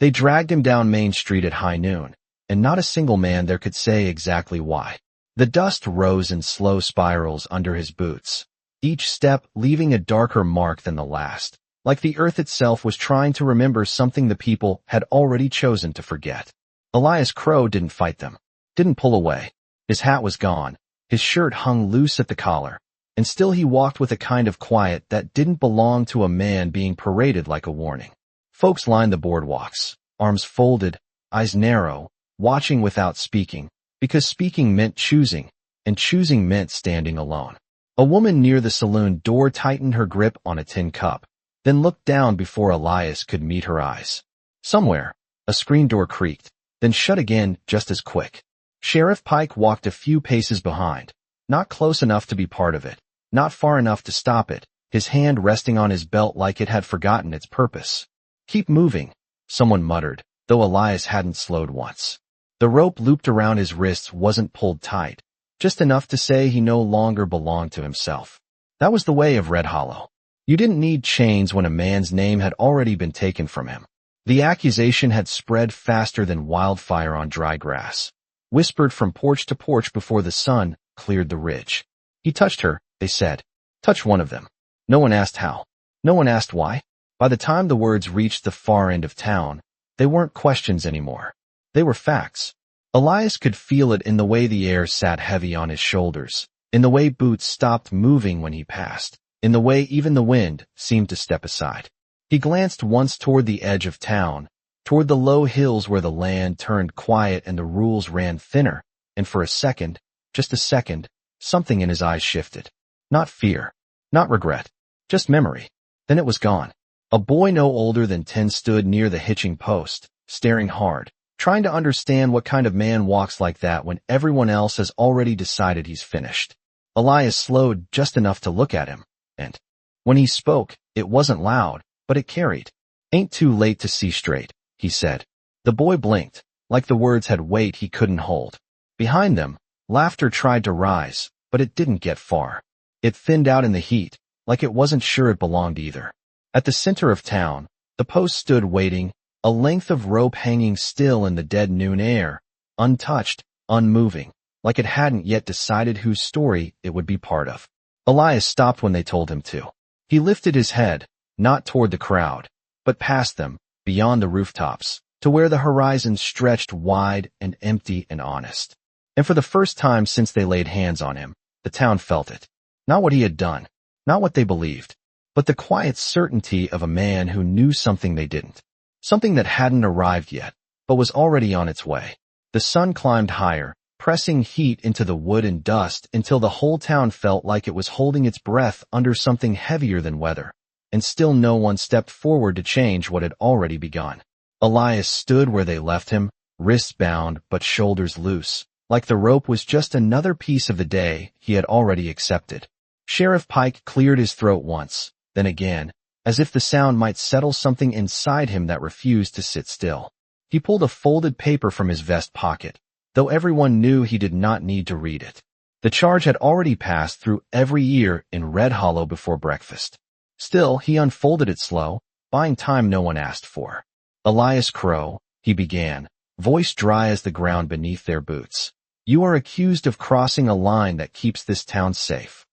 They dragged him down Main Street at high noon, and not a single man there could say exactly why. The dust rose in slow spirals under his boots, each step leaving a darker mark than the last, like the earth itself was trying to remember something the people had already chosen to forget. Elias Crow didn't fight them, didn't pull away. His hat was gone, his shirt hung loose at the collar, and still he walked with a kind of quiet that didn't belong to a man being paraded like a warning. Folks lined the boardwalks, arms folded, eyes narrow, watching without speaking, because speaking meant choosing, and choosing meant standing alone. A woman near the saloon door tightened her grip on a tin cup, then looked down before Elias could meet her eyes. Somewhere, a screen door creaked, then shut again just as quick. Sheriff Pike walked a few paces behind, not close enough to be part of it, not far enough to stop it, his hand resting on his belt like it had forgotten its purpose. "Keep moving," someone muttered, though Elias hadn't slowed once. The rope looped around his wrists wasn't pulled tight, just enough to say he no longer belonged to himself. That was the way of Red Hollow. You didn't need chains when a man's name had already been taken from him. The accusation had spread faster than wildfire on dry grass, whispered from porch to porch before the sun cleared the ridge. "He touched her," they said. "Touch one of them." No one asked how. No one asked why. By the time the words reached the far end of town, they weren't questions anymore. They were facts. Elias could feel it in the way the air sat heavy on his shoulders, in the way boots stopped moving when he passed, in the way even the wind seemed to step aside. He glanced once toward the edge of town, toward the low hills where the land turned quiet and the rules ran thinner, and for a second, just a second, something in his eyes shifted. Not fear, not regret, just memory. Then it was gone. A boy no older than 10 stood near the hitching post, staring hard, trying to understand what kind of man walks like that when everyone else has already decided he's finished. Elias slowed just enough to look at him, and when he spoke, it wasn't loud, but it carried. "Ain't too late to see straight," he said. The boy blinked, like the words had weight he couldn't hold. Behind them, laughter tried to rise, but it didn't get far. It thinned out in the heat, like it wasn't sure it belonged either. At the center of town, the post stood waiting, a length of rope hanging still in the dead noon air, untouched, unmoving, like it hadn't yet decided whose story it would be part of. Elias stopped when they told him to. He lifted his head, not toward the crowd, but past them, beyond the rooftops, to where the horizon stretched wide and empty and honest. And for the first time since they laid hands on him, the town felt it. Not what he had done, not what they believed, but the quiet certainty of a man who knew something they didn't. Something that hadn't arrived yet, but was already on its way. The sun climbed higher, pressing heat into the wood and dust until the whole town felt like it was holding its breath under something heavier than weather. And still no one stepped forward to change what had already begun. Elias stood where they left him, wrists bound but shoulders loose, like the rope was just another piece of the day he had already accepted. Sheriff Pike cleared his throat once, then again, as if the sound might settle something inside him that refused to sit still. He pulled a folded paper from his vest pocket, though everyone knew he did not need to read it. The charge had already passed through every ear in Red Hollow before breakfast. Still, he unfolded it slow, buying time no one asked for. "Elias Crow," he began, voice dry as the ground beneath their boots. "You are accused of crossing a line that keeps this town safe."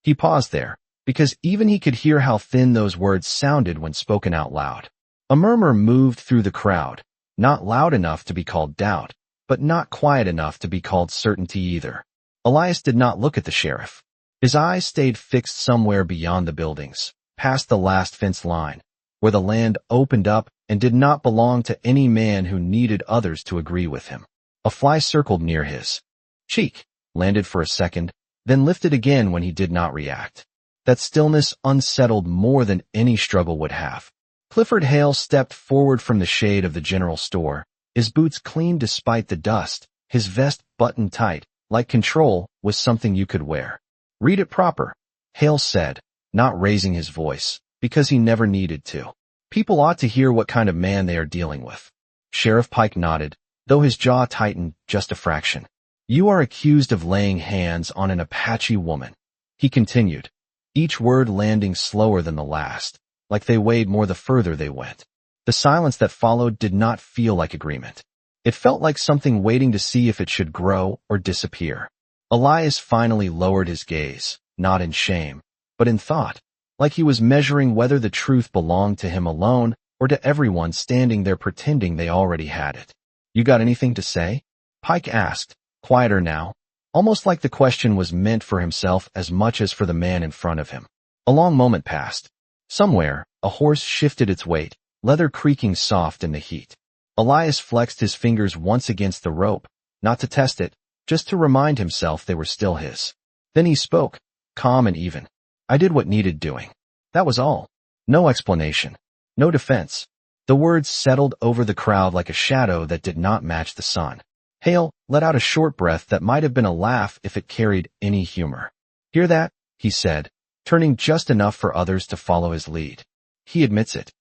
He paused there, because even he could hear how thin those words sounded when spoken out loud. A murmur moved through the crowd, not loud enough to be called doubt, but not quiet enough to be called certainty either. Elias did not look at the sheriff. His eyes stayed fixed somewhere beyond the buildings, past the last fence line, where the land opened up and did not belong to any man who needed others to agree with him. A fly circled near his cheek, landed for a second, then lifted again when he did not react. That stillness unsettled more than any struggle would have. Clifford Hale stepped forward from the shade of the general store, his boots clean despite the dust, his vest buttoned tight, like control was something you could wear. "Read it proper," Hale said, not raising his voice, because he never needed to. "People ought to hear what kind of man they are dealing with." Sheriff Pike nodded, though his jaw tightened just a fraction. "You are accused of laying hands on an Apache woman," he continued, each word landing slower than the last, like they weighed more the further they went. The silence that followed did not feel like agreement. It felt like something waiting to see if it should grow or disappear. Elias finally lowered his gaze, not in shame, but in thought, like he was measuring whether the truth belonged to him alone or to everyone standing there pretending they already had it. "You got anything to say?" Pike asked, quieter now, almost like the question was meant for himself as much as for the man in front of him. A long moment passed. Somewhere, a horse shifted its weight, leather creaking soft in the heat. Elias flexed his fingers once against the rope, not to test it, just to remind himself they were still his. Then he spoke, calm and even. "I did what needed doing. That was all. No explanation. No defense." The words settled over the crowd like a shadow that did not match the sun. Hale let out a short breath that might have been a laugh if it carried any humor. "Hear that?" he said, turning just enough for others to follow his lead. He admits it.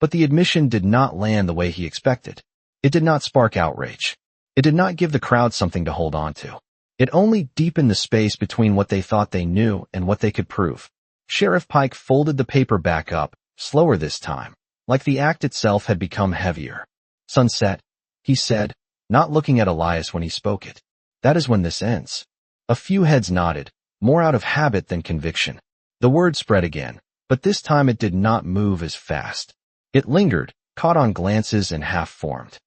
But the admission did not land the way he expected. It did not spark outrage. It did not give the crowd something to hold on to. It only deepened the space between what they thought they knew and what they could prove. Sheriff Pike folded the paper back up, slower this time, like the act itself had become heavier. "Sunset," he said, not looking at Elias when he spoke it. "That is when this ends." A few heads nodded, more out of habit than conviction. The word spread again, but this time it did not move as fast. It lingered, caught on glances and half-formed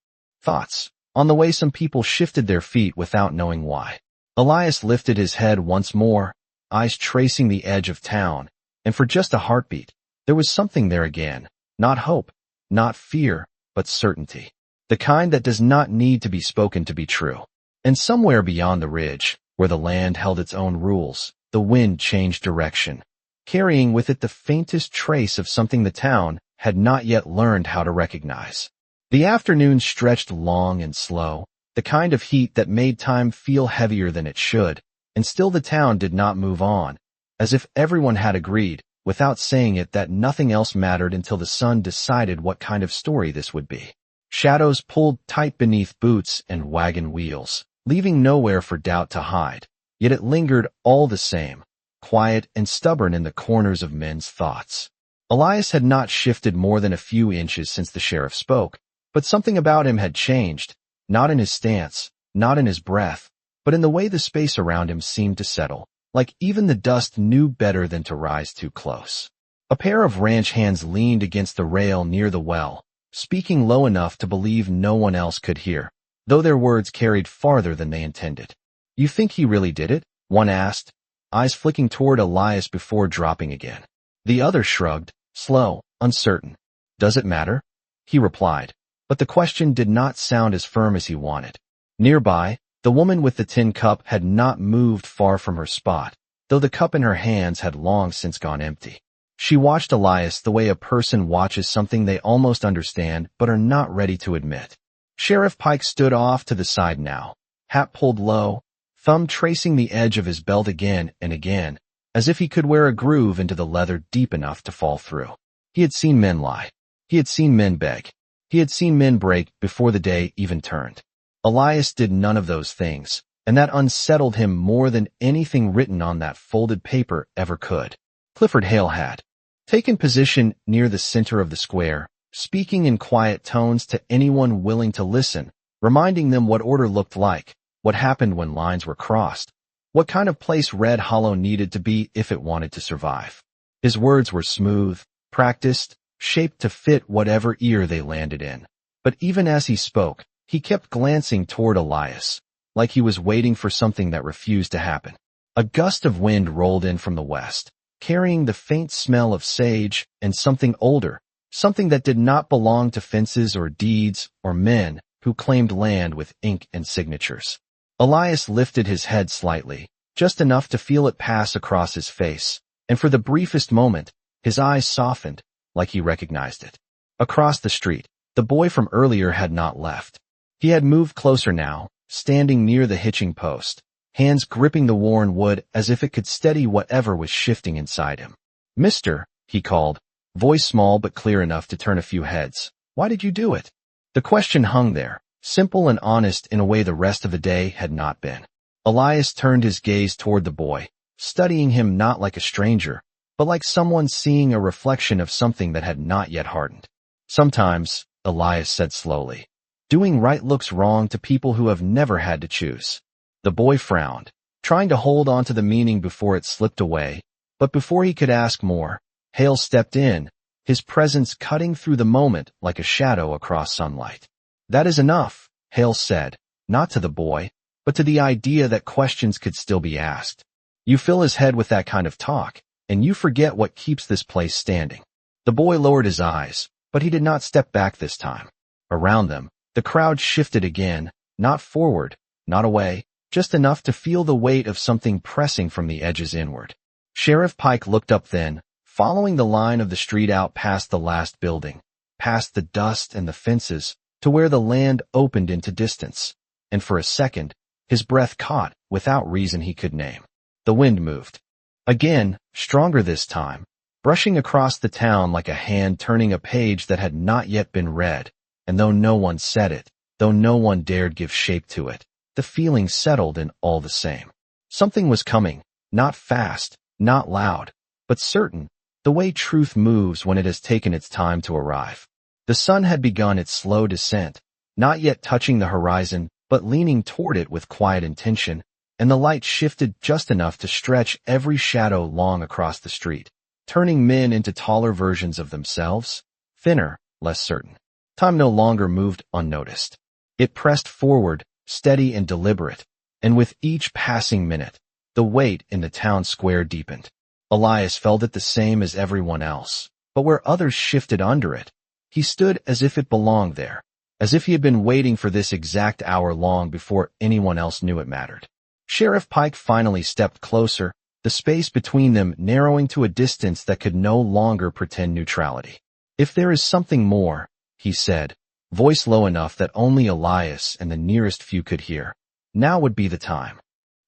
thoughts, on the way some people shifted their feet without knowing why. Elias lifted his head once more, eyes tracing the edge of town, and for just a heartbeat, there was something there again, not hope, not fear, but certainty. The kind that does not need to be spoken to be true. And somewhere beyond the ridge, where the land held its own rules, the wind changed direction, carrying with it the faintest trace of something the town had not yet learned how to recognize. The afternoon stretched long and slow, the kind of heat that made time feel heavier than it should, and still the town did not move on, as if everyone had agreed, without saying it, that nothing else mattered until the sun decided what kind of story this would be. Shadows pulled tight beneath boots and wagon wheels, leaving nowhere for doubt to hide, yet it lingered all the same, quiet and stubborn in the corners of men's thoughts. Elias had not shifted more than a few inches since the sheriff spoke, but something about him had changed, not in his stance, not in his breath, but in the way the space around him seemed to settle, like even the dust knew better than to rise too close. A pair of ranch hands leaned against the rail near the well, speaking low enough to believe no one else could hear, though their words carried farther than they intended. "You think he really did it?" one asked, eyes flicking toward Elias before dropping again. The other shrugged, slow, uncertain. "Does it matter?" he replied, but the question did not sound as firm as he wanted. Nearby, the woman with the tin cup had not moved far from her spot, though the cup in her hands had long since gone empty. She watched Elias the way a person watches something they almost understand but are not ready to admit. Sheriff Pike stood off to the side now, hat pulled low, thumb tracing the edge of his belt again and again, as if he could wear a groove into the leather deep enough to fall through. He had seen men lie. He had seen men beg. He had seen men break before the day even turned. Elias did none of those things, and that unsettled him more than anything written on that folded paper ever could. Clifford Hale had taken position near the center of the square, speaking in quiet tones to anyone willing to listen, reminding them what order looked like, what happened when lines were crossed, what kind of place Red Hollow needed to be if it wanted to survive. His words were smooth, practiced, shaped to fit whatever ear they landed in. But even as he spoke, he kept glancing toward Elias, like he was waiting for something that refused to happen. A gust of wind rolled in from the west, carrying the faint smell of sage and something older, something that did not belong to fences or deeds or men who claimed land with ink and signatures. Elias lifted his head slightly, just enough to feel it pass across his face, and for the briefest moment, his eyes softened, like he recognized it. Across the street, the boy from earlier had not left. He had moved closer now, standing near the hitching post, hands gripping the worn wood as if it could steady whatever was shifting inside him. "Mister," he called, voice small but clear enough to turn a few heads. "Why did you do it?" The question hung there, simple and honest in a way the rest of the day had not been. Elias turned his gaze toward the boy, studying him not like a stranger, but like someone seeing a reflection of something that had not yet hardened. "Sometimes," Elias said slowly. Doing right looks wrong to people who have never had to choose. The boy frowned, trying to hold on to the meaning before it slipped away, but before he could ask more, Hale stepped in, his presence cutting through the moment like a shadow across sunlight. That is enough, Hale said, not to the boy, but to the idea that questions could still be asked. You fill his head with that kind of talk, and you forget what keeps this place standing. The boy lowered his eyes, but he did not step back this time. Around them, the crowd shifted again, not forward, not away, just enough to feel the weight of something pressing from the edges inward. Sheriff Pike looked up then, following the line of the street out past the last building, past the dust and the fences, to where the land opened into distance. And for a second, his breath caught, without reason he could name. The wind moved. Again, stronger this time, brushing across the town like a hand turning a page that had not yet been read, and though no one said it, though no one dared give shape to it, the feeling settled in all the same. Something was coming, not fast, not loud, but certain, the way truth moves when it has taken its time to arrive. The sun had begun its slow descent, not yet touching the horizon, but leaning toward it with quiet intention, and the light shifted just enough to stretch every shadow long across the street, turning men into taller versions of themselves, thinner, less certain. Time no longer moved unnoticed. It pressed forward, steady and deliberate, and with each passing minute, the weight in the town square deepened. Elias felt it the same as everyone else, but where others shifted under it, he stood as if it belonged there, as if he had been waiting for this exact hour long before anyone else knew it mattered. Sheriff Pike finally stepped closer, the space between them narrowing to a distance that could no longer pretend neutrality. If there is something more, he said, voice low enough that only Elias and the nearest few could hear, now would be the time.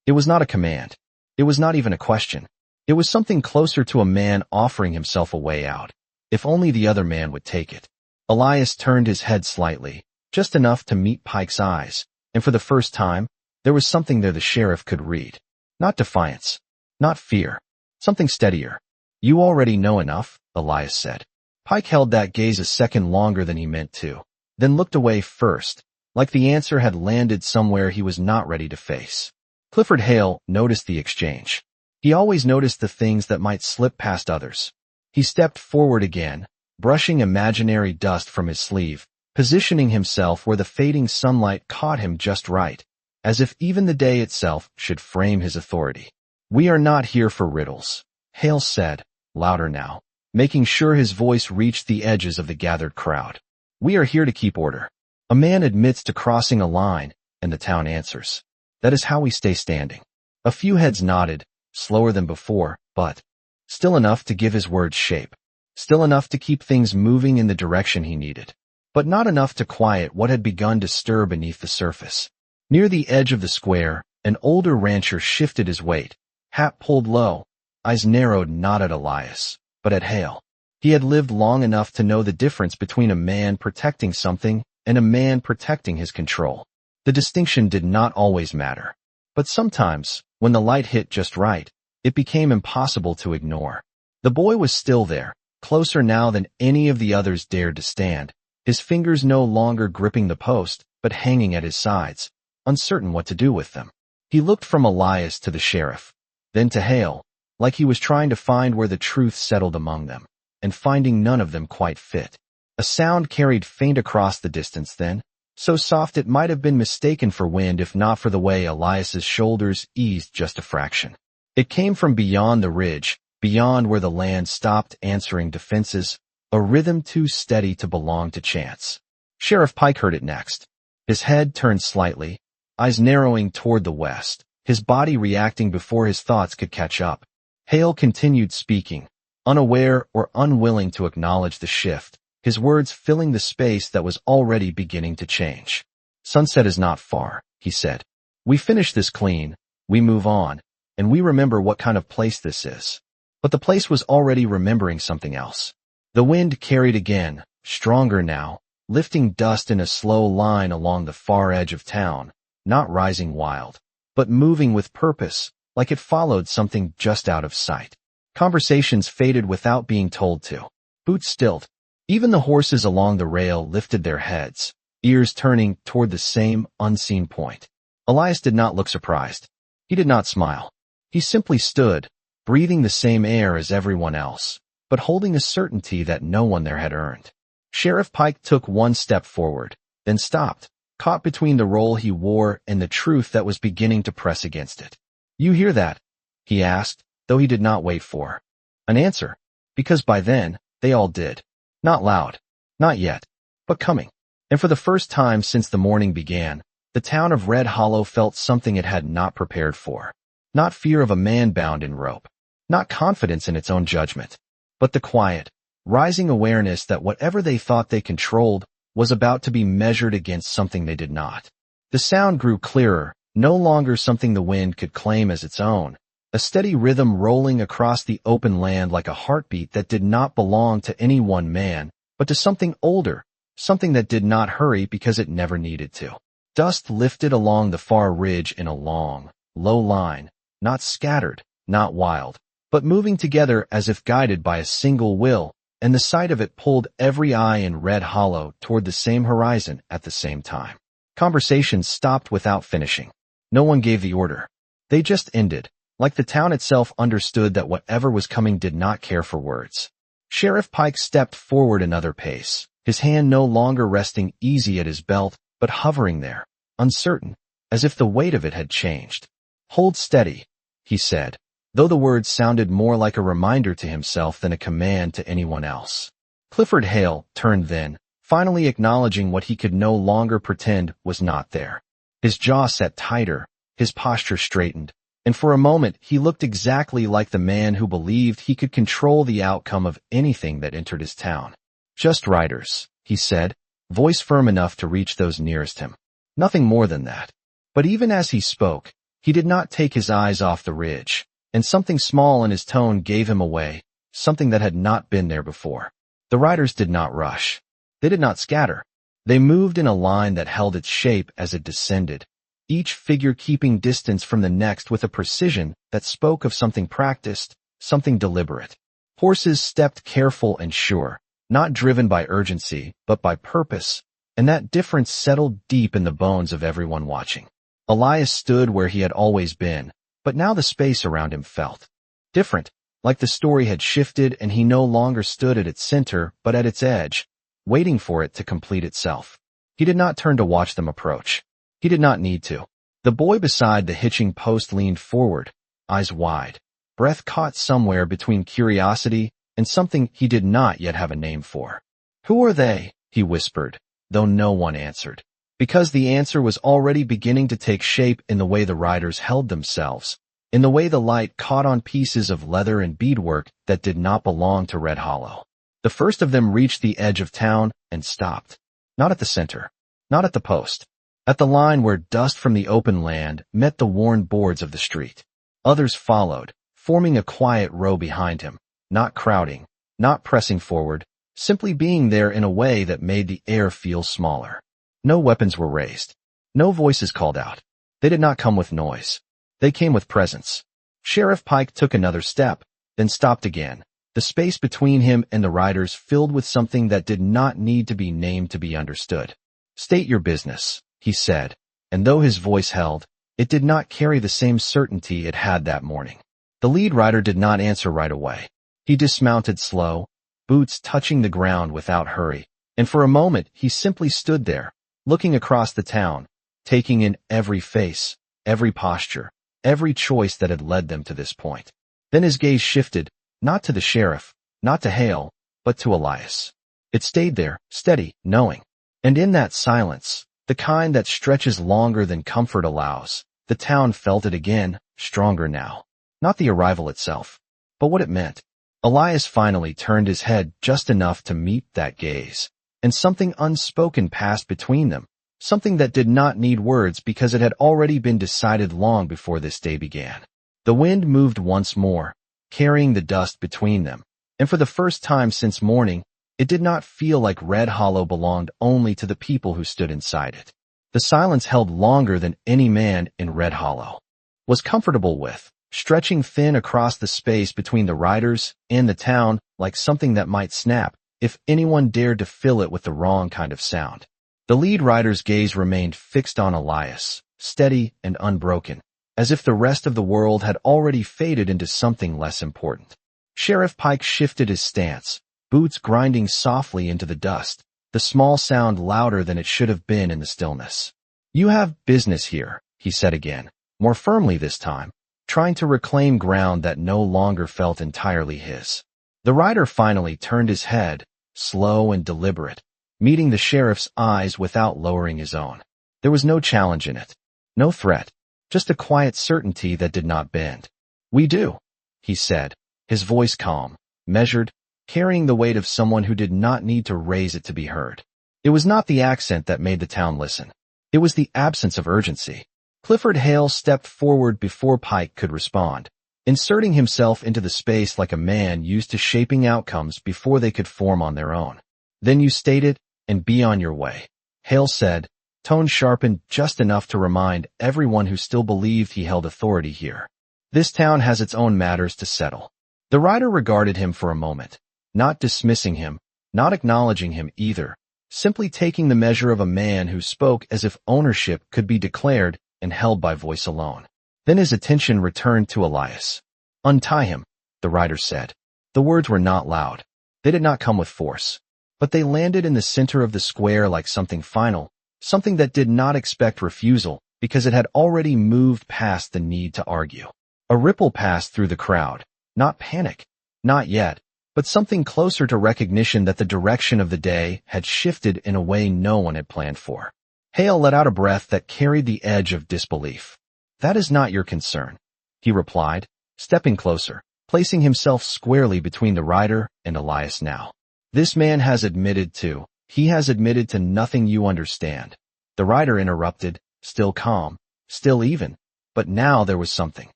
It was not a command. It was not even a question. It was something closer to a man offering himself a way out, if only the other man would take it. Elias turned his head slightly, just enough to meet Pike's eyes, and for the first time, there was something there the sheriff could read. Not defiance. Not fear. Something steadier. You already know enough, Elias said. Pike held that gaze a second longer than he meant to, then looked away first, like the answer had landed somewhere he was not ready to face. Clifford Hale noticed the exchange. He always noticed the things that might slip past others. He stepped forward again, brushing imaginary dust from his sleeve, positioning himself where the fading sunlight caught him just right, as if even the day itself should frame his authority. We are not here for riddles, Hale said, louder now, making sure his voice reached the edges of the gathered crowd. We are here to keep order. A man admits to crossing a line, and the town answers. That is how we stay standing. A few heads nodded, slower than before, but still enough to give his words shape. Still enough to keep things moving in the direction he needed, but not enough to quiet what had begun to stir beneath the surface. Near the edge of the square, an older rancher shifted his weight, hat pulled low, eyes narrowed not at Elias, but at Hale. He had lived long enough to know the difference between a man protecting something and a man protecting his control. The distinction did not always matter, but sometimes, when the light hit just right, it became impossible to ignore. The boy was still there, closer now than any of the others dared to stand, his fingers no longer gripping the post, but hanging at his sides, uncertain what to do with them. He looked from Elias to the sheriff, then to Hale, like he was trying to find where the truth settled among them, and finding none of them quite fit. A sound carried faint across the distance then, so soft it might have been mistaken for wind if not for the way Elias's shoulders eased just a fraction. It came from beyond the ridge, beyond where the land stopped answering defenses, a rhythm too steady to belong to chance. Sheriff Pike heard it next. His head turned slightly, eyes narrowing toward the west, his body reacting before his thoughts could catch up. Hale continued speaking, unaware or unwilling to acknowledge the shift, his words filling the space that was already beginning to change. Sunset is not far, he said. We finish this clean, we move on, and we remember what kind of place this is. But the place was already remembering something else. The wind carried again, stronger now, lifting dust in a slow line along the far edge of town, not rising wild, but moving with purpose, like it followed something just out of sight. Conversations faded without being told to. Boots stilled. Even the horses along the rail lifted their heads, ears turning toward the same unseen point. Elias did not look surprised. He did not smile. He simply stood, breathing the same air as everyone else, but holding a certainty that no one there had earned. Sheriff Pike took one step forward, then stopped, caught between the role he wore and the truth that was beginning to press against it. "You hear that?" he asked, though he did not wait for an answer, because by then, they all did. Not loud, not yet, but coming. And for the first time since the morning began, the town of Red Hollow felt something it had not prepared for. Not fear of a man bound in rope, not confidence in its own judgment, but the quiet, rising awareness that whatever they thought they controlled was about to be measured against something they did not. The sound grew clearer, no longer something the wind could claim as its own, a steady rhythm rolling across the open land like a heartbeat that did not belong to any one man, but to something older, something that did not hurry because it never needed to. Dust lifted along the far ridge in a long, low line, not scattered, not wild, but moving together as if guided by a single will, and the sight of it pulled every eye in Red Hollow toward the same horizon at the same time. Conversations stopped without finishing. No one gave the order. They just ended, like the town itself understood that whatever was coming did not care for words. Sheriff Pike stepped forward another pace, his hand no longer resting easy at his belt, but hovering there, uncertain, as if the weight of it had changed. "Hold steady," he said, though the words sounded more like a reminder to himself than a command to anyone else. Clifford Hale turned then, finally acknowledging what he could no longer pretend was not there. His jaw set tighter, his posture straightened, and for a moment he looked exactly like the man who believed he could control the outcome of anything that entered his town. "Just riders," he said, voice firm enough to reach those nearest him. Nothing more than that. But even as he spoke, he did not take his eyes off the ridge, and something small in his tone gave him away, something that had not been there before. The riders did not rush. They did not scatter. They moved in a line that held its shape as it descended, each figure keeping distance from the next with a precision that spoke of something practiced, something deliberate. Horses stepped careful and sure, not driven by urgency, but by purpose, and that difference settled deep in the bones of everyone watching. Elias stood where he had always been, but now the space around him felt different, like the story had shifted and he no longer stood at its center, but at its edge, waiting for it to complete itself. He did not turn to watch them approach. He did not need to. The boy beside the hitching post leaned forward, eyes wide, breath caught somewhere between curiosity and something he did not yet have a name for. "Who are they?" he whispered, though no one answered, because the answer was already beginning to take shape in the way the riders held themselves, in the way the light caught on pieces of leather and beadwork that did not belong to Red Hollow. The first of them reached the edge of town and stopped. Not at the center, not at the post, at the line where dust from the open land met the worn boards of the street. Others followed, forming a quiet row behind him, not crowding, not pressing forward, simply being there in a way that made the air feel smaller. No weapons were raised. No voices called out. They did not come with noise. They came with presence. Sheriff Pike took another step, then stopped again, the space between him and the riders filled with something that did not need to be named to be understood. "State your business," he said, and though his voice held, it did not carry the same certainty it had that morning. The lead rider did not answer right away. He dismounted slow, boots touching the ground without hurry, and for a moment he simply stood there, looking across the town, taking in every face, every posture, every choice that had led them to this point. Then his gaze shifted, not to the sheriff, not to Hale, but to Elias. It stayed there, steady, knowing. And in that silence, the kind that stretches longer than comfort allows, the town felt it again, stronger now. Not the arrival itself, but what it meant. Elias finally turned his head just enough to meet that gaze, and something unspoken passed between them, something that did not need words because it had already been decided long before this day began. The wind moved once more, carrying the dust between them, and for the first time since morning, it did not feel like Red Hollow belonged only to the people who stood inside it. The silence held longer than any man in Red Hollow was comfortable with, stretching thin across the space between the riders and the town like something that might snap if anyone dared to fill it with the wrong kind of sound. The lead rider's gaze remained fixed on Elias, steady and unbroken, as if the rest of the world had already faded into something less important. Sheriff Pike shifted his stance, boots grinding softly into the dust, the small sound louder than it should have been in the stillness. "You have business here," he said again, more firmly this time, trying to reclaim ground that no longer felt entirely his. The rider finally turned his head, slow and deliberate, meeting the sheriff's eyes without lowering his own. There was no challenge in it, no threat, just a quiet certainty that did not bend. "We do," he said, his voice calm, measured, carrying the weight of someone who did not need to raise it to be heard. It was not the accent that made the town listen. It was the absence of urgency. Clifford Hale stepped forward before Pike could respond, inserting himself into the space like a man used to shaping outcomes before they could form on their own. "Then you state it, and be on your way," Hale said, tone sharpened just enough to remind everyone who still believed he held authority here. "This town has its own matters to settle." The rider regarded him for a moment, not dismissing him, not acknowledging him either, simply taking the measure of a man who spoke as if ownership could be declared and held by voice alone. Then his attention returned to Elias. "Untie him," the rider said. The words were not loud. They did not come with force, but they landed in the center of the square like something final, something that did not expect refusal because it had already moved past the need to argue. A ripple passed through the crowd, not panic, not yet, but something closer to recognition that the direction of the day had shifted in a way no one had planned for. Hale let out a breath that carried the edge of disbelief. "That is not your concern," he replied, stepping closer, placing himself squarely between the rider and Elias now. "This man has admitted to nothing you understand." The rider interrupted, still calm, still even, but now there was something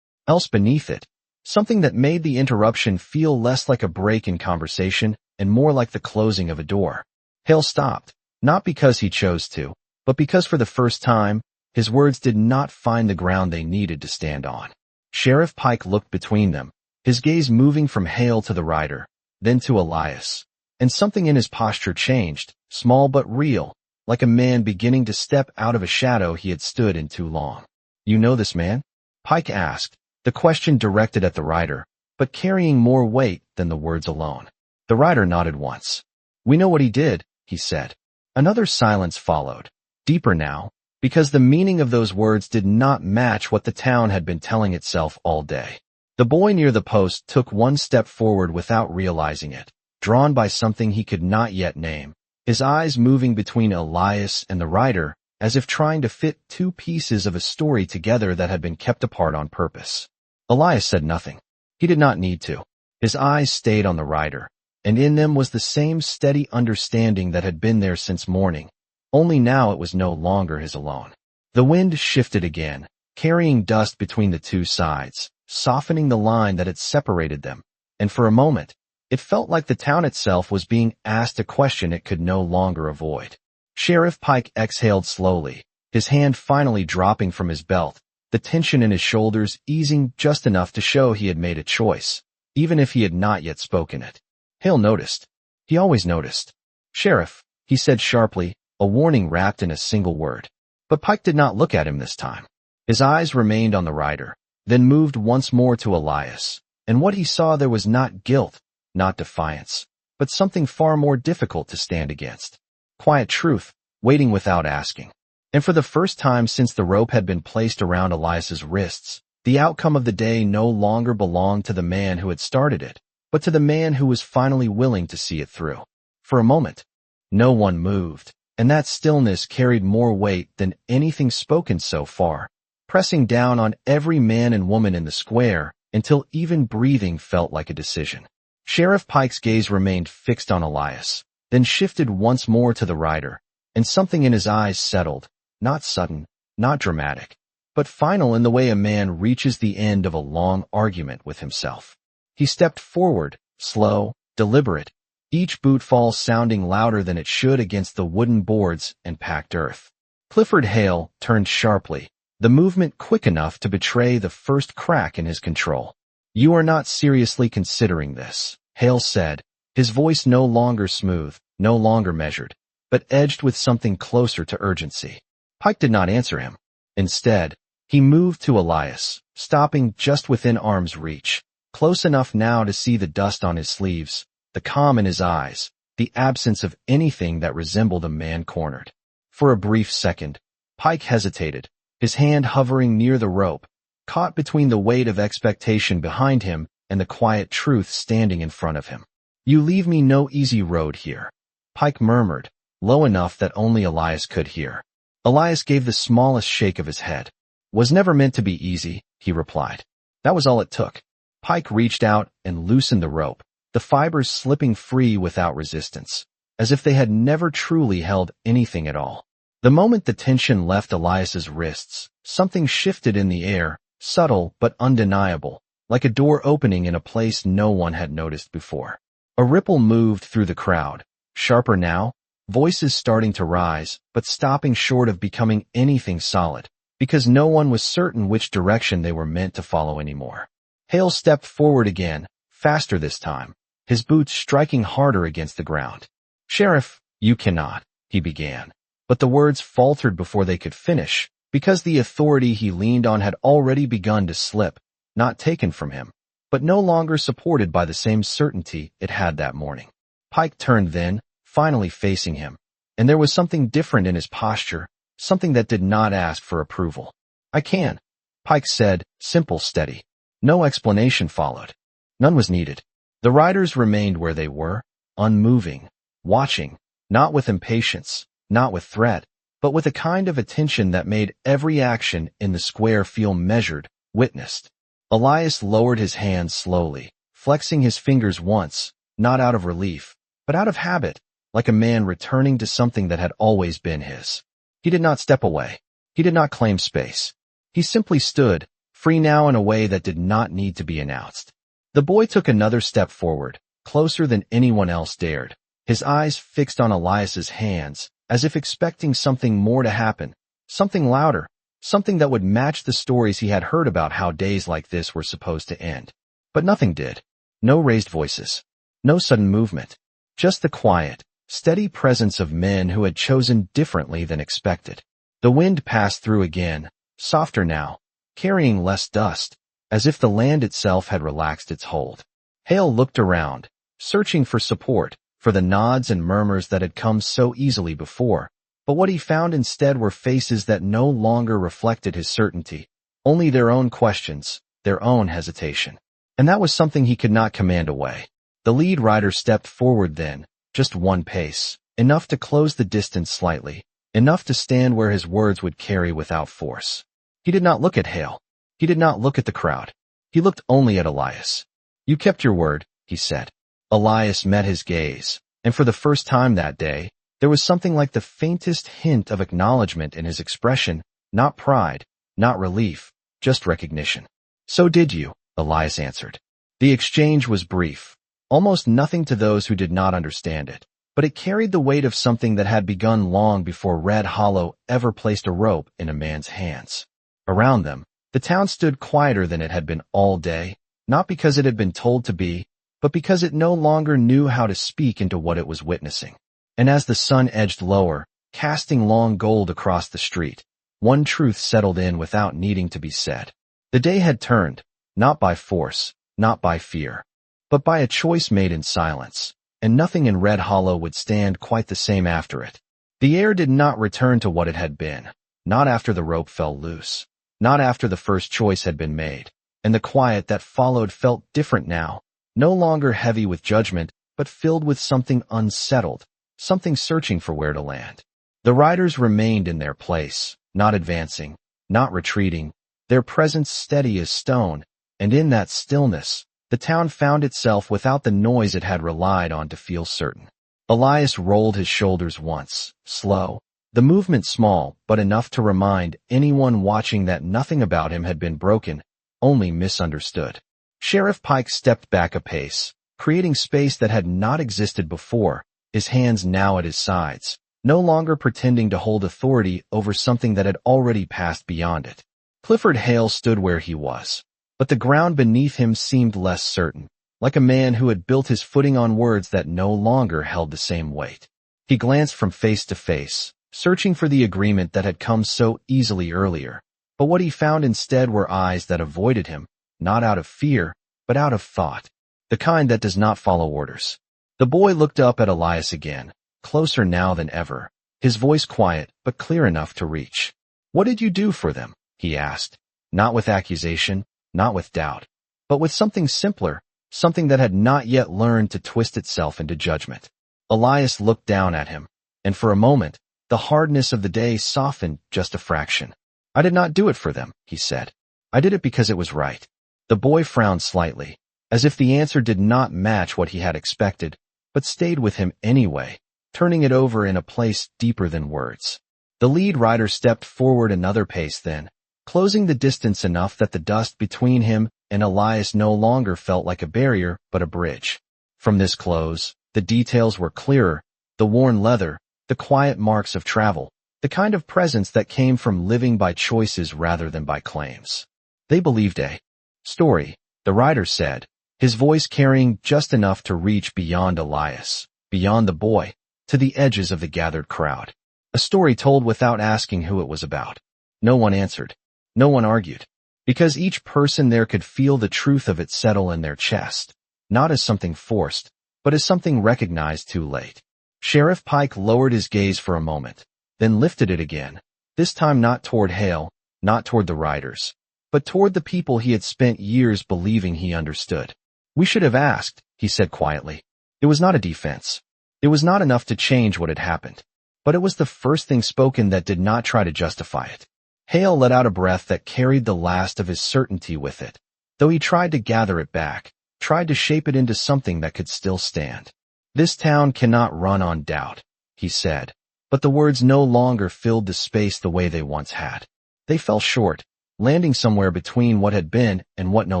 else beneath it, something that made the interruption feel less like a break in conversation and more like the closing of a door. Hale stopped, not because he chose to, but because for the first time, his words did not find the ground they needed to stand on. Sheriff Pike looked between them, his gaze moving from Hale to the rider, then to Elias, and something in his posture changed, small but real, like a man beginning to step out of a shadow he had stood in too long. "You know this man?" Pike asked, the question directed at the rider, but carrying more weight than the words alone. The rider nodded once. "We know what he did," he said. Another silence followed, deeper now, because the meaning of those words did not match what the town had been telling itself all day. The boy near the post took one step forward without realizing it, drawn by something he could not yet name, his eyes moving between Elias and the rider, as if trying to fit two pieces of a story together that had been kept apart on purpose. Elias said nothing. He did not need to. His eyes stayed on the rider, and in them was the same steady understanding that had been there since morning, only now it was no longer his alone. The wind shifted again, carrying dust between the two sides, softening the line that had separated them, and for a moment, it felt like the town itself was being asked a question it could no longer avoid. Sheriff Pike exhaled slowly, his hand finally dropping from his belt, the tension in his shoulders easing just enough to show he had made a choice, even if he had not yet spoken it. Hale noticed. He always noticed. "Sheriff," he said sharply, a warning wrapped in a single word. But Pike did not look at him this time. His eyes remained on the rider, then moved once more to Elias, and what he saw there was not guilt, not defiance, but something far more difficult to stand against. Quiet truth, waiting without asking. And for the first time since the rope had been placed around Elias's wrists, the outcome of the day no longer belonged to the man who had started it, but to the man who was finally willing to see it through. For a moment, no one moved, and that stillness carried more weight than anything spoken so far, pressing down on every man and woman in the square until even breathing felt like a decision. Sheriff Pike's gaze remained fixed on Elias, then shifted once more to the rider, and something in his eyes settled, not sudden, not dramatic, but final in the way a man reaches the end of a long argument with himself. He stepped forward, slow, deliberate, each bootfall sounding louder than it should against the wooden boards and packed earth. Clifford Hale turned sharply, the movement quick enough to betray the first crack in his control. "You are not seriously considering this," Hale said, his voice no longer smooth, no longer measured, but edged with something closer to urgency. Pike did not answer him. Instead, he moved to Elias, stopping just within arm's reach, close enough now to see the dust on his sleeves, the calm in his eyes, the absence of anything that resembled a man cornered. For a brief second, Pike hesitated, his hand hovering near the rope, caught between the weight of expectation behind him and the quiet truth standing in front of him. "You leave me no easy road here," Pike murmured, low enough that only Elias could hear. Elias gave the smallest shake of his head. "Was never meant to be easy," he replied. That was all it took. Pike reached out and loosened the rope, the fibers slipping free without resistance, as if they had never truly held anything at all. The moment the tension left Elias's wrists, something shifted in the air, subtle but undeniable, like a door opening in a place no one had noticed before. A ripple moved through the crowd, sharper now, voices starting to rise, but stopping short of becoming anything solid, because no one was certain which direction they were meant to follow anymore. Hale stepped forward again, faster this time, his boots striking harder against the ground. "Sheriff, you cannot," he began, but the words faltered before they could finish, because the authority he leaned on had already begun to slip, not taken from him, but no longer supported by the same certainty it had that morning. Pike turned then, finally facing him, and there was something different in his posture, something that did not ask for approval. "I can," Pike said, simple, steady. No explanation followed. None was needed. The riders remained where they were, unmoving, watching, not with impatience, not with threat, but with a kind of attention that made every action in the square feel measured, witnessed. Elias lowered his hands slowly, flexing his fingers once, not out of relief, but out of habit, like a man returning to something that had always been his. He did not step away. He did not claim space. He simply stood, free now in a way that did not need to be announced. The boy took another step forward, closer than anyone else dared, his eyes fixed on Elias's hands, as if expecting something more to happen, something louder, something that would match the stories he had heard about how days like this were supposed to end. But nothing did. No raised voices. No sudden movement. Just the quiet, steady presence of men who had chosen differently than expected. The wind passed through again, softer now, carrying less dust, as if the land itself had relaxed its hold. Hale looked around, searching for support, for the nods and murmurs that had come so easily before, but what he found instead were faces that no longer reflected his certainty, only their own questions, their own hesitation. And that was something he could not command away. The lead rider stepped forward then, just one pace, enough to close the distance slightly, enough to stand where his words would carry without force. He did not look at Hale. He did not look at the crowd. He looked only at Elias. "You kept your word," he said. Elias met his gaze, and for the first time that day, there was something like the faintest hint of acknowledgement in his expression, not pride, not relief, just recognition. "So did you," Elias answered. The exchange was brief, almost nothing to those who did not understand it, but it carried the weight of something that had begun long before Red Hollow ever placed a rope in a man's hands. Around them, the town stood quieter than it had been all day, not because it had been told to be, but because it no longer knew how to speak into what it was witnessing. And as the sun edged lower, casting long gold across the street, one truth settled in without needing to be said. The day had turned, not by force, not by fear, but by a choice made in silence, and nothing in Red Hollow would stand quite the same after it. The air did not return to what it had been, not after the rope fell loose, not after the first choice had been made, and the quiet that followed felt different now, no longer heavy with judgment, but filled with something unsettled, something searching for where to land. The riders remained in their place, not advancing, not retreating, their presence steady as stone, and in that stillness, the town found itself without the noise it had relied on to feel certain. Elias rolled his shoulders once, slow, the movement small but enough to remind anyone watching that nothing about him had been broken, only misunderstood. Sheriff Pike stepped back a pace, creating space that had not existed before, his hands now at his sides, no longer pretending to hold authority over something that had already passed beyond it. Clifford Hale stood where he was, but the ground beneath him seemed less certain, like a man who had built his footing on words that no longer held the same weight. He glanced from face to face, searching for the agreement that had come so easily earlier, but what he found instead were eyes that avoided him, not out of fear, but out of thought, the kind that does not follow orders. The boy looked up at Elias again, closer now than ever, his voice quiet but clear enough to reach. "What did you do for them?" he asked, not with accusation, not with doubt, but with something simpler, something that had not yet learned to twist itself into judgment. Elias looked down at him, and for a moment, the hardness of the day softened just a fraction. "I did not do it for them," he said. "I did it because it was right." The boy frowned slightly, as if the answer did not match what he had expected, but stayed with him anyway, turning it over in a place deeper than words. The lead rider stepped forward another pace then, closing the distance enough that the dust between him and Elias no longer felt like a barrier but a bridge. From this close, the details were clearer, the worn leather, the quiet marks of travel, the kind of presence that came from living by choices rather than by claims. "They believed a story," the rider said, his voice carrying just enough to reach beyond Elias, beyond the boy, to the edges of the gathered crowd. A story told without asking who it was about. No one answered. No one argued. Because each person there could feel the truth of it settle in their chest, not as something forced, but as something recognized too late. Sheriff Pike lowered his gaze for a moment, then lifted it again, this time not toward Hale, not toward the riders, but toward the people he had spent years believing he understood. "We should have asked," he said quietly. It was not a defense. It was not enough to change what had happened, but it was the first thing spoken that did not try to justify it. Hale let out a breath that carried the last of his certainty with it, though he tried to gather it back, tried to shape it into something that could still stand. "This town cannot run on doubt," he said, but the words no longer filled the space the way they once had. They fell short, landing somewhere between what had been and what no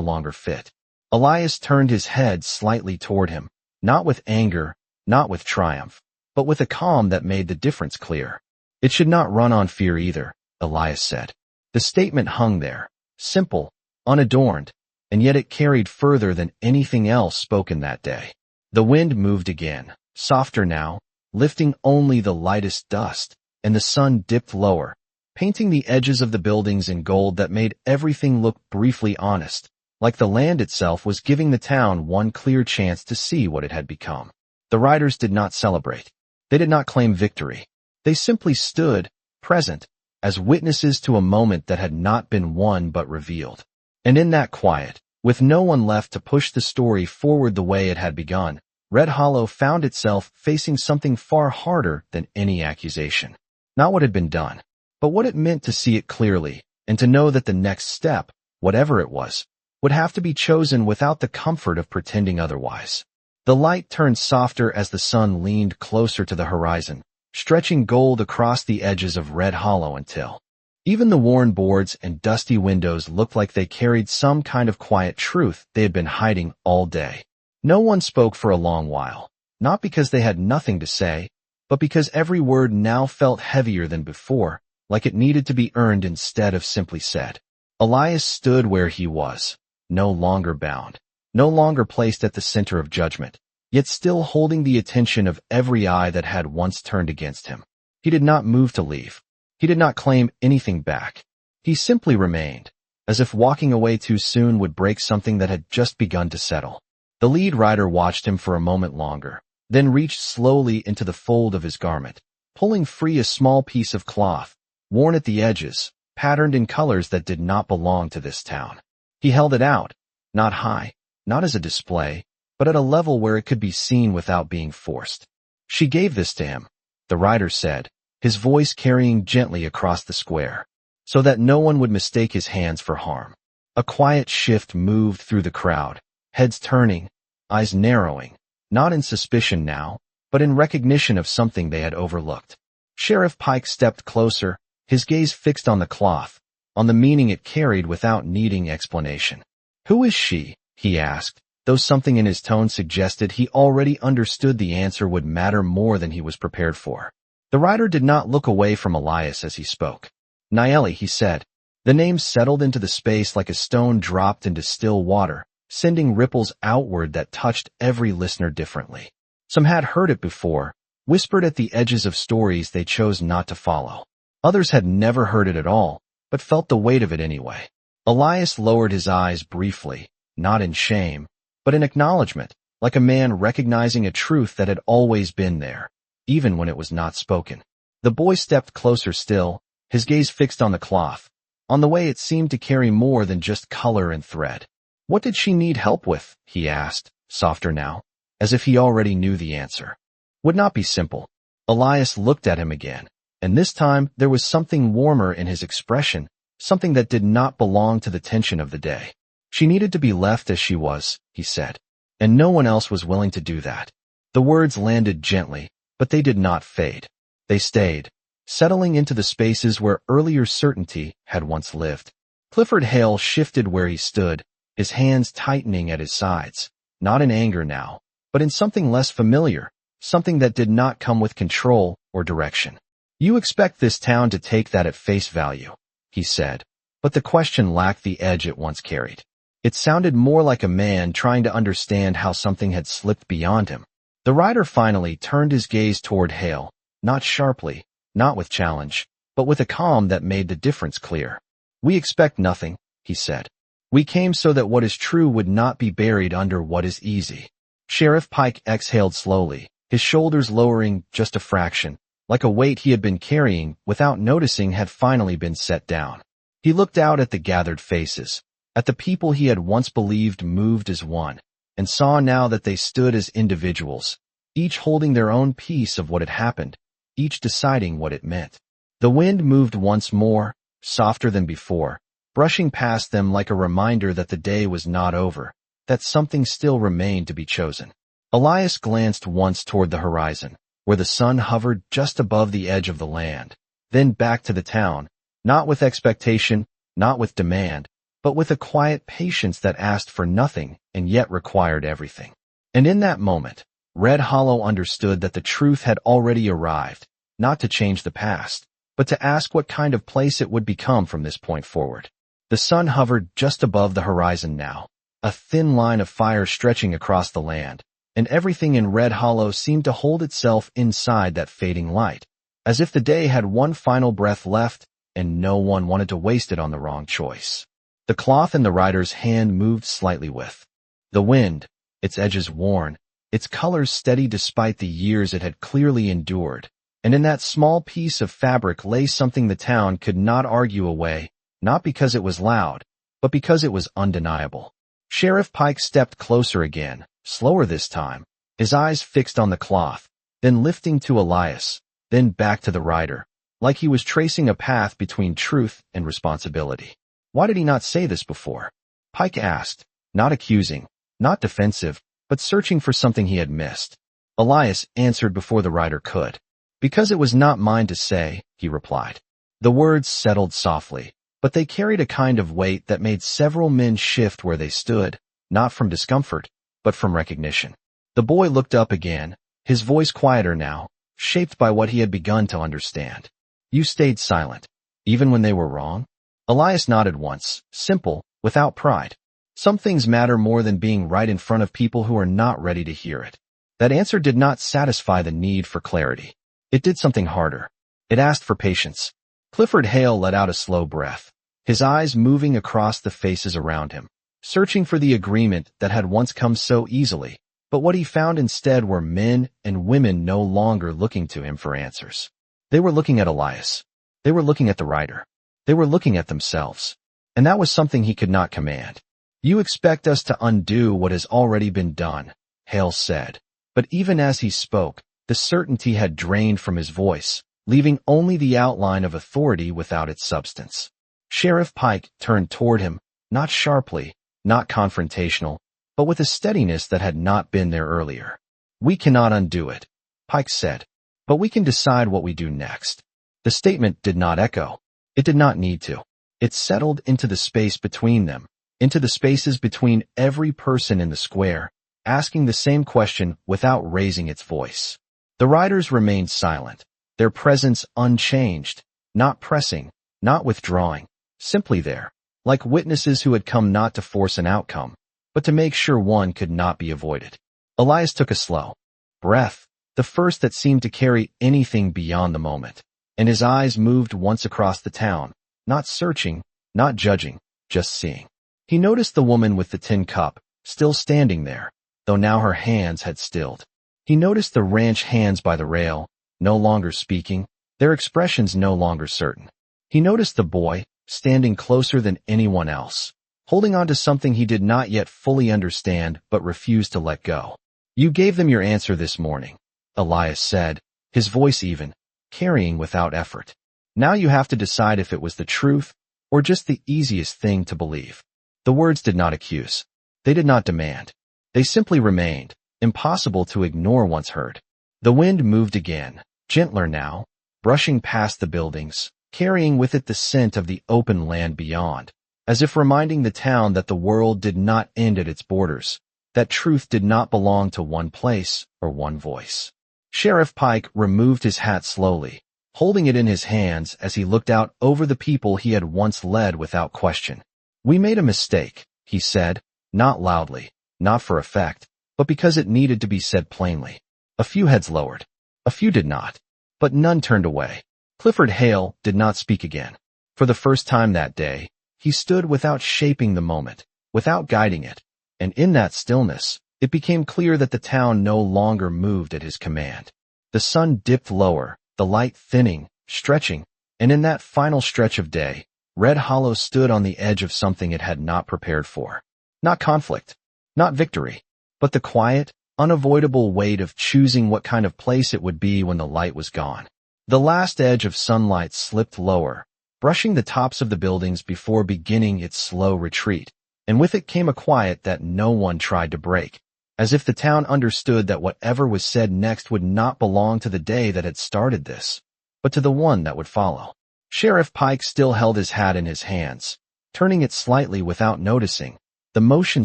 longer fit. Elias turned his head slightly toward him, not with anger, not with triumph, but with a calm that made the difference clear. "It should not run on fear either," Elias said. The statement hung there, simple, unadorned, and yet it carried further than anything else spoken that day. The wind moved again, softer now, lifting only the lightest dust, and the sun dipped lower, painting the edges of the buildings in gold that made everything look briefly honest, like the land itself was giving the town one clear chance to see what it had become. The riders did not celebrate. They did not claim victory. They simply stood, present, as witnesses to a moment that had not been won but revealed. And in that quiet, with no one left to push the story forward the way it had begun, Red Hollow found itself facing something far harder than any accusation. Not what had been done, but what it meant to see it clearly, and to know that the next step, whatever it was, would have to be chosen without the comfort of pretending otherwise. The light turned softer as the sun leaned closer to the horizon, stretching gold across the edges of Red Hollow until even the worn boards and dusty windows looked like they carried some kind of quiet truth they had been hiding all day. No one spoke for a long while, not because they had nothing to say, but because every word now felt heavier than before, like it needed to be earned instead of simply said. Elias stood where he was, no longer bound, no longer placed at the center of judgment, yet still holding the attention of every eye that had once turned against him. He did not move to leave. He did not claim anything back. He simply remained, as if walking away too soon would break something that had just begun to settle. The lead rider watched him for a moment longer, then reached slowly into the fold of his garment, pulling free a small piece of cloth, worn at the edges, patterned in colors that did not belong to this town. He held it out, not high, not as a display, but at a level where it could be seen without being forced. "She gave this to him," the rider said, his voice carrying gently across the square, so that no one would mistake his hands for harm. A quiet shift moved through the crowd, heads turning, eyes narrowing, not in suspicion now, but in recognition of something they had overlooked. Sheriff Pike stepped closer, his gaze fixed on the cloth, on the meaning it carried without needing explanation. "Who is she?" he asked, though something in his tone suggested he already understood the answer would matter more than he was prepared for. The rider did not look away from Elias as he spoke. "Naeli," he said. The name settled into the space like a stone dropped into still water, sending ripples outward that touched every listener differently. Some had heard it before, whispered at the edges of stories they chose not to follow. Others had never heard it at all, but felt the weight of it anyway. Elias lowered his eyes briefly, not in shame, but in acknowledgement, like a man recognizing a truth that had always been there, even when it was not spoken. The boy stepped closer still, his gaze fixed on the cloth, on the way it seemed to carry more than just color and thread. What did she need help with? He asked, softer now, as if he already knew the answer. Would not be simple. Elias looked at him again, and this time there was something warmer in his expression, something that did not belong to the tension of the day. She needed to be left as she was, he said, and no one else was willing to do that. The words landed gently, but they did not fade. They stayed, settling into the spaces where earlier certainty had once lived. Clifford Hale shifted where he stood, his hands tightening at his sides, not in anger now, but in something less familiar, something that did not come with control or direction. You expect this town to take that at face value, he said, but the question lacked the edge it once carried. It sounded more like a man trying to understand how something had slipped beyond him. The rider finally turned his gaze toward Hale, not sharply, not with challenge, but with a calm that made the difference clear. We expect nothing, he said. We came so that what is true would not be buried under what is easy. Sheriff Pike exhaled slowly, his shoulders lowering just a fraction, like a weight he had been carrying without noticing had finally been set down. He looked out at the gathered faces, at the people he had once believed moved as one, and saw now that they stood as individuals, each holding their own piece of what had happened, each deciding what it meant. The wind moved once more, softer than before, brushing past them like a reminder that the day was not over, that something still remained to be chosen. Elias glanced once toward the horizon, where the sun hovered just above the edge of the land, then back to the town, not with expectation, not with demand, but with a quiet patience that asked for nothing and yet required everything. And in that moment, Red Hollow understood that the truth had already arrived, not to change the past, but to ask what kind of place it would become from this point forward. The sun hovered just above the horizon now, a thin line of fire stretching across the land, and everything in Red Hollow seemed to hold itself inside that fading light, as if the day had one final breath left and no one wanted to waste it on the wrong choice. The cloth in the rider's hand moved slightly with the wind, its edges worn, its colors steady despite the years it had clearly endured, and in that small piece of fabric lay something the town could not argue away, not because it was loud, but because it was undeniable. Sheriff Pike stepped closer again, slower this time, his eyes fixed on the cloth, then lifting to Elias, then back to the rider, like he was tracing a path between truth and responsibility. Why did he not say this before? Pike asked, not accusing, not defensive, but searching for something he had missed. Elias answered before the rider could. Because it was not mine to say, he replied. The words settled softly, but they carried a kind of weight that made several men shift where they stood, not from discomfort, but from recognition. The boy looked up again, his voice quieter now, shaped by what he had begun to understand. You stayed silent, even when they were wrong? Elias nodded once, simple, without pride. Some things matter more than being right in front of people who are not ready to hear it. That answer did not satisfy the need for clarity. It did something harder. It asked for patience. Clifford Hale let out a slow breath, his eyes moving across the faces around him, searching for the agreement that had once come so easily, but what he found instead were men and women no longer looking to him for answers. They were looking at Elias. They were looking at the rider. They were looking at themselves. And that was something he could not command. You expect us to undo what has already been done, Hale said. But even as he spoke, the certainty had drained from his voice, leaving only the outline of authority without its substance. Sheriff Pike turned toward him, not sharply, not confrontational, but with a steadiness that had not been there earlier. We cannot undo it, Pike said, but we can decide what we do next. The statement did not echo. It did not need to. It settled into the space between them, into the spaces between every person in the square, asking the same question without raising its voice. The riders remained silent, their presence unchanged, not pressing, not withdrawing, simply there, like witnesses who had come not to force an outcome, but to make sure one could not be avoided. Elias took a slow breath, the first that seemed to carry anything beyond the moment, and his eyes moved once across the town, not searching, not judging, just seeing. He noticed the woman with the tin cup, still standing there, though now her hands had stilled. He noticed the ranch hands by the rail, no longer speaking, their expressions no longer certain. He noticed the boy, standing closer than anyone else, holding on to something he did not yet fully understand but refused to let go. "You gave them your answer this morning," Elias said, his voice even, carrying without effort. "Now you have to decide if it was the truth or just the easiest thing to believe." The words did not accuse. They did not demand. They simply remained, impossible to ignore once heard. The wind moved again, gentler now, brushing past the buildings, carrying with it the scent of the open land beyond, as if reminding the town that the world did not end at its borders, that truth did not belong to one place or one voice. Sheriff Pike removed his hat slowly, holding it in his hands as he looked out over the people he had once led without question. "We made a mistake," he said, not loudly, not for effect, but because it needed to be said plainly. A few heads lowered. A few did not. But none turned away. Clifford Hale did not speak again. For the first time that day, he stood without shaping the moment, without guiding it, and in that stillness, it became clear that the town no longer moved at his command. The sun dipped lower, the light thinning, stretching, and in that final stretch of day, Red Hollow stood on the edge of something it had not prepared for. Not conflict, not victory, but the quiet, unavoidable weight of choosing what kind of place it would be when the light was gone. The last edge of sunlight slipped lower, brushing the tops of the buildings before beginning its slow retreat, and with it came a quiet that no one tried to break, as if the town understood that whatever was said next would not belong to the day that had started this, but to the one that would follow. Sheriff Pike still held his hat in his hands, turning it slightly without noticing, the motion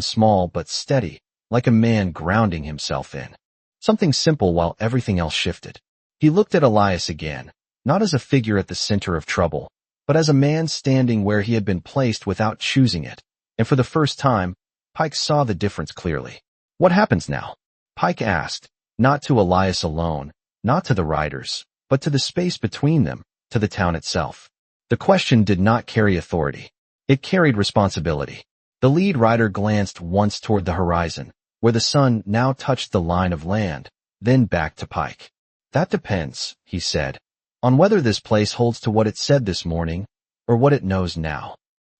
small but steady, like a man grounding himself in something simple while everything else shifted. He looked at Elias again, not as a figure at the center of trouble, but as a man standing where he had been placed without choosing it, and for the first time, Pike saw the difference clearly. "What happens now?" Pike asked, not to Elias alone, not to the riders, but to the space between them, to the town itself. The question did not carry authority. It carried responsibility. The lead rider glanced once toward the horizon, where the sun now touched the line of land, then back to Pike. "That depends," he said, "on whether this place holds to what it said this morning, or what it knows now."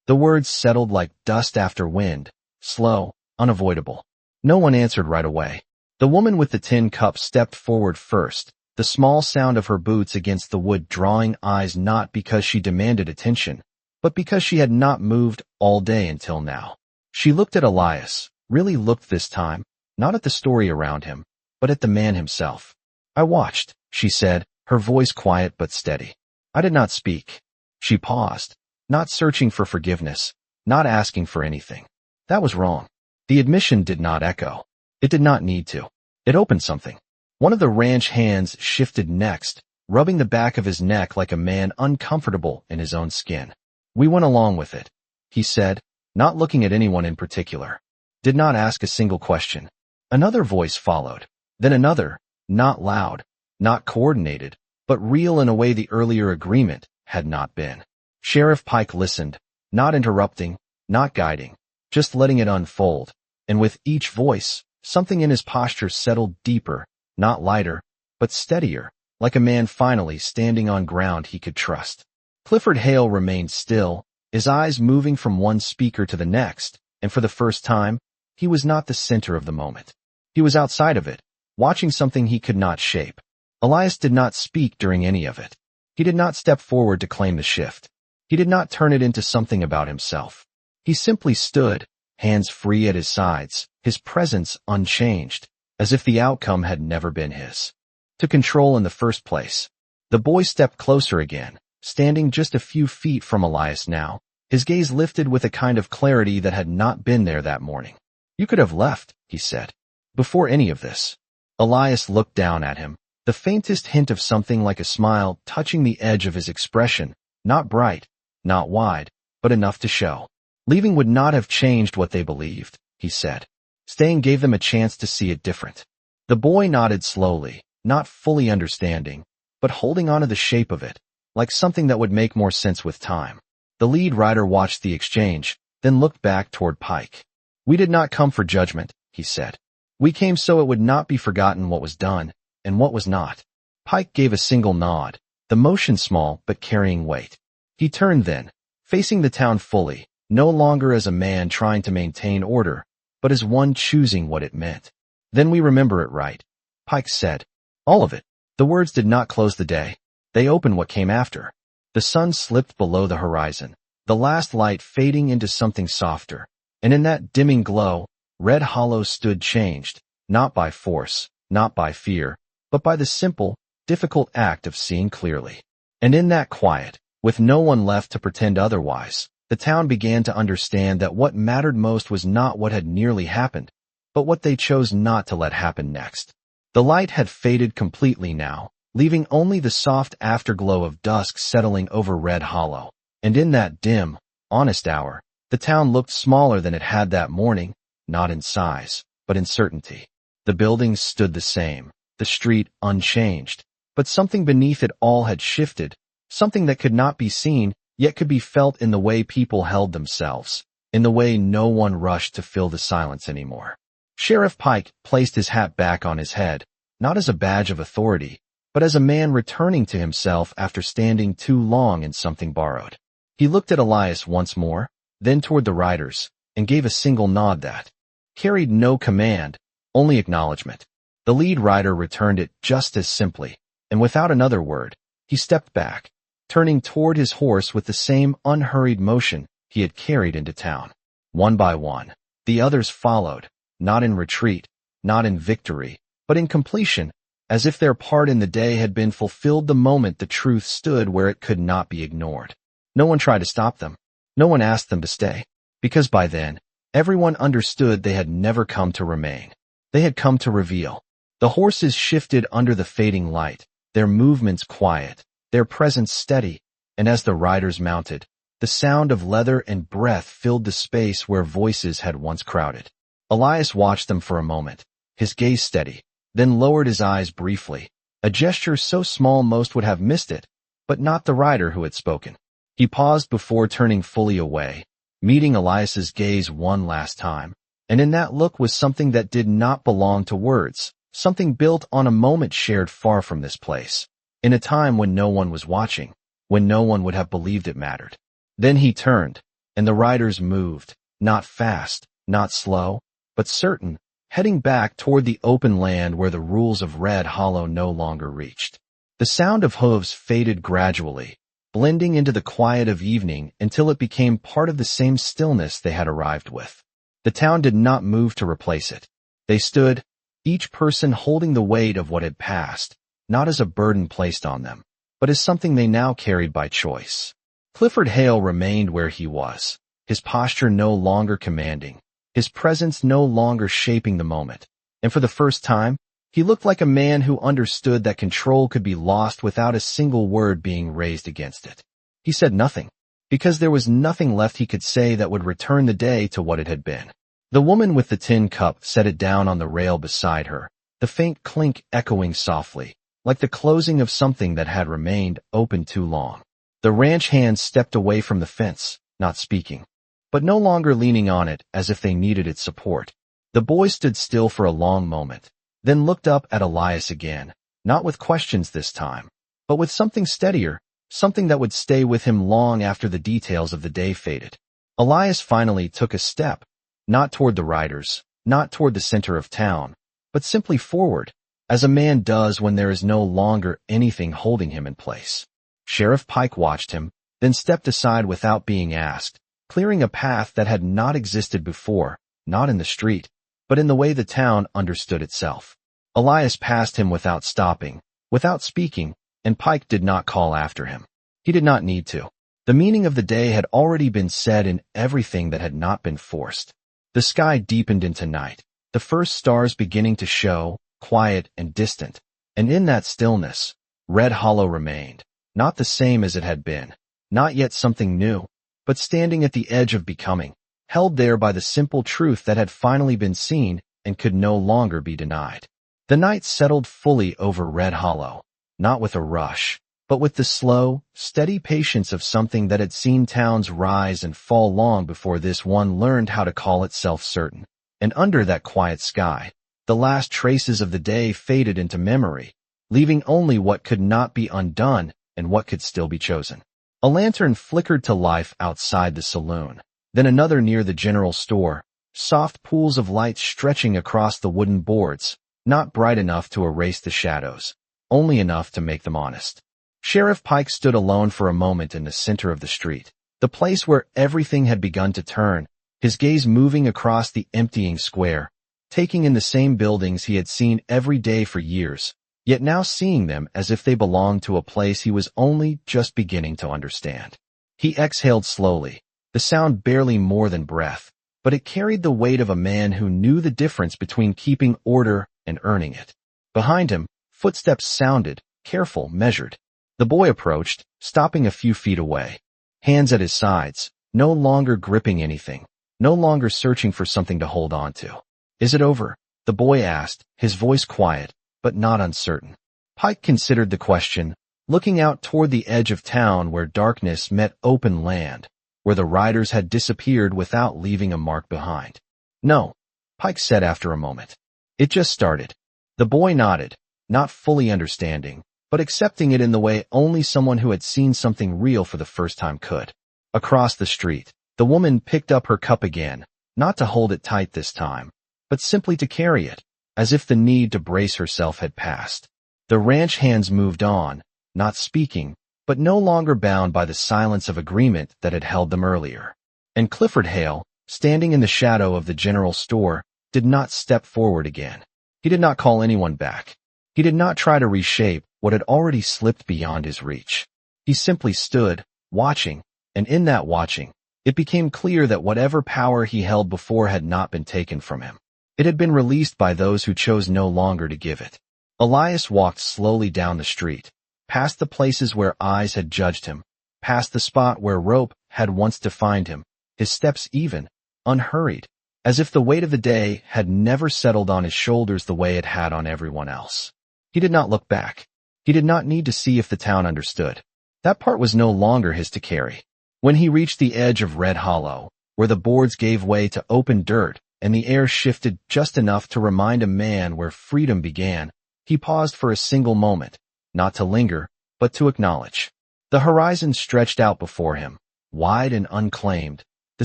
The words settled like dust after wind, slow, unavoidable. No one answered right away. The woman with the tin cup stepped forward first, the small sound of her boots against the wood drawing eyes not because she demanded attention, but because she had not moved all day until now. She looked at Elias, really looked this time, not at the story around him, but at the man himself. "I watched," she said, her voice quiet but steady. "I did not speak." She paused, not searching for forgiveness, not asking for anything. That was wrong. The admission did not echo. It did not need to. It opened something. One of the ranch hands shifted next, rubbing the back of his neck like a man uncomfortable in his own skin. "We went along with it," he said, not looking at anyone in particular. Did not ask a single question. Another voice followed, then another, not loud, not coordinated, but real in a way the earlier agreement had not been. Sheriff Pike listened, not interrupting, not guiding, just letting it unfold, and with each voice, something in his posture settled deeper, not lighter, but steadier, like a man finally standing on ground he could trust. Clifford Hale remained still, his eyes moving from one speaker to the next, and for the first time, he was not the center of the moment. He was outside of it, watching something he could not shape. Elias did not speak during any of it. He did not step forward to claim the shift. He did not turn it into something about himself. He simply stood, hands free at his sides, his presence unchanged, as if the outcome had never been his to control in the first place. The boy stepped closer again, standing just a few feet from Elias now, his gaze lifted with a kind of clarity that had not been there that morning. "You could have left," he said. "Before any of this." Elias looked down at him, the faintest hint of something like a smile touching the edge of his expression, not bright, not wide, but enough to show. Leaving would not have changed what they believed, he said. Staying gave them a chance to see it different. The boy nodded slowly, not fully understanding, but holding on to the shape of it, like something that would make more sense with time. The lead rider watched the exchange, then looked back toward Pike. We did not come for judgment, he said. We came so it would not be forgotten what was done, and what was not. Pike gave a single nod, the motion small but carrying weight. He turned then, facing the town fully, no longer as a man trying to maintain order, but as one choosing what it meant. Then we remember it right, Pike said. All of it. The words did not close the day. They opened what came after. The sun slipped below the horizon, the last light fading into something softer, and in that dimming glow, Red Hollow stood changed, not by force, not by fear, but by the simple, difficult act of seeing clearly. And in that quiet, with no one left to pretend otherwise, the town began to understand that what mattered most was not what had nearly happened, but what they chose not to let happen next. The light had faded completely now, leaving only the soft afterglow of dusk settling over Red Hollow. And in that dim, honest hour, the town looked smaller than it had that morning, not in size, but in certainty. The buildings stood the same, the street unchanged, but something beneath it all had shifted, something that could not be seen, yet could be felt in the way people held themselves, in the way no one rushed to fill the silence anymore. Sheriff Pike placed his hat back on his head, not as a badge of authority, but as a man returning to himself after standing too long in something borrowed. He looked at Elias once more, then toward the riders, and gave a single nod that carried no command, only acknowledgement. The lead rider returned it just as simply, and without another word, he stepped back, turning toward his horse with the same unhurried motion he had carried into town. One by one, the others followed, not in retreat, not in victory, but in completion, as if their part in the day had been fulfilled the moment the truth stood where it could not be ignored. No one tried to stop them. No one asked them to stay, because by then, everyone understood they had never come to remain. They had come to reveal. The horses shifted under the fading light, their movements quiet, their presence steady, and as the riders mounted, the sound of leather and breath filled the space where voices had once crowded. Elias watched them for a moment, his gaze steady, then lowered his eyes briefly, a gesture so small most would have missed it, but not the rider who had spoken. He paused before turning fully away, meeting Elias's gaze one last time, and in that look was something that did not belong to words, something built on a moment shared far from this place, in a time when no one was watching, when no one would have believed it mattered. Then he turned, and the riders moved, not fast, not slow, but certain, heading back toward the open land where the rules of Red Hollow no longer reached. The sound of hooves faded gradually, blending into the quiet of evening until it became part of the same stillness they had arrived with. The town did not move to replace it. They stood, each person holding the weight of what had passed, not as a burden placed on them, but as something they now carried by choice. Clifford Hale remained where he was, his posture no longer commanding, his presence no longer shaping the moment, and for the first time, he looked like a man who understood that control could be lost without a single word being raised against it. He said nothing, because there was nothing left he could say that would return the day to what it had been. The woman with the tin cup set it down on the rail beside her, the faint clink echoing softly, like the closing of something that had remained open too long. The ranch hands stepped away from the fence, not speaking, but no longer leaning on it as if they needed its support. The boy stood still for a long moment, then looked up at Elias again, not with questions this time, but with something steadier, something that would stay with him long after the details of the day faded. Elias finally took a step, not toward the riders, not toward the center of town, but simply forward, as a man does when there is no longer anything holding him in place. Sheriff Pike watched him, then stepped aside without being asked, clearing a path that had not existed before, not in the street, but in the way the town understood itself. Elias passed him without stopping, without speaking, and Pike did not call after him. He did not need to. The meaning of the day had already been said in everything that had not been forced. The sky deepened into night, the first stars beginning to show, quiet and distant, and in that stillness, Red Hollow remained, not the same as it had been, not yet something new, but standing at the edge of becoming, held there by the simple truth that had finally been seen and could no longer be denied. The night settled fully over Red Hollow, not with a rush, but with the slow, steady patience of something that had seen towns rise and fall long before this one learned how to call itself certain. And under that quiet sky, the last traces of the day faded into memory, leaving only what could not be undone and what could still be chosen. A lantern flickered to life outside the saloon, then another near the general store, soft pools of light stretching across the wooden boards, not bright enough to erase the shadows, only enough to make them honest. Sheriff Pike stood alone for a moment in the center of the street, the place where everything had begun to turn, his gaze moving across the emptying square, taking in the same buildings he had seen every day for years, yet now seeing them as if they belonged to a place he was only just beginning to understand. He exhaled slowly, the sound barely more than breath, but it carried the weight of a man who knew the difference between keeping order and earning it. Behind him, footsteps sounded, careful, measured. The boy approached, stopping a few feet away, hands at his sides, no longer gripping anything, no longer searching for something to hold on to. "Is it over?" the boy asked, his voice quiet, but not uncertain. Pike considered the question, looking out toward the edge of town where darkness met open land, where the riders had disappeared without leaving a mark behind. "No," Pike said after a moment. "It just started." The boy nodded, not fully understanding, but accepting it in the way only someone who had seen something real for the first time could. Across the street, the woman picked up her cup again, not to hold it tight this time, but simply to carry it, as if the need to brace herself had passed. The ranch hands moved on, not speaking, but no longer bound by the silence of agreement that had held them earlier. And Clifford Hale, standing in the shadow of the general store, did not step forward again. He did not call anyone back. He did not try to reshape what had already slipped beyond his reach. He simply stood, watching, and in that watching, it became clear that whatever power he held before had not been taken from him. It had been released by those who chose no longer to give it. Elias walked slowly down the street, past the places where eyes had judged him, past the spot where rope had once defined him, his steps even, unhurried, as if the weight of the day had never settled on his shoulders the way it had on everyone else. He did not look back. He did not need to see if the town understood. That part was no longer his to carry. When he reached the edge of Red Hollow, where the boards gave way to open dirt and the air shifted just enough to remind a man where freedom began, he paused for a single moment, not to linger, but to acknowledge. The horizon stretched out before him, wide and unclaimed, the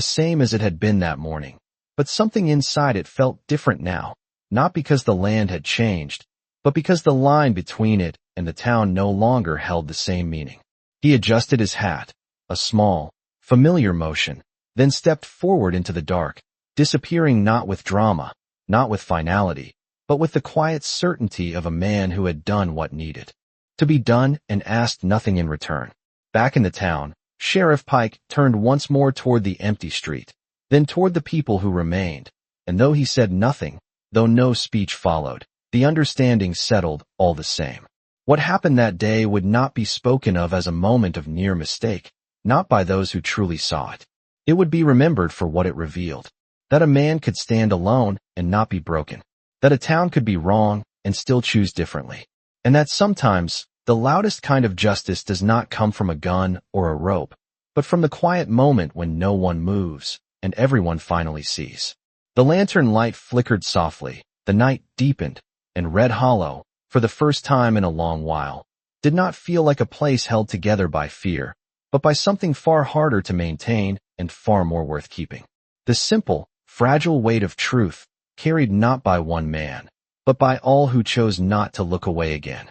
same as it had been that morning. But something inside it felt different now, not because the land had changed, but because the line between it and the town no longer held the same meaning. He adjusted his hat, a small, familiar motion, then stepped forward into the dark, disappearing not with drama, not with finality, but with the quiet certainty of a man who had done what needed to be done and asked nothing in return. Back in the town, Sheriff Pike turned once more toward the empty street, then toward the people who remained, and though he said nothing, though no speech followed, the understanding settled all the same. What happened that day would not be spoken of as a moment of near mistake, not by those who truly saw it. It would be remembered for what it revealed. That a man could stand alone and not be broken. That a town could be wrong and still choose differently. And that sometimes, the loudest kind of justice does not come from a gun or a rope, but from the quiet moment when no one moves and everyone finally sees. The lantern light flickered softly, the night deepened, and Red Hollow, for the first time in a long while, did not feel like a place held together by fear, but by something far harder to maintain and far more worth keeping. The simple, fragile weight of truth, carried not by one man, but by all who chose not to look away again.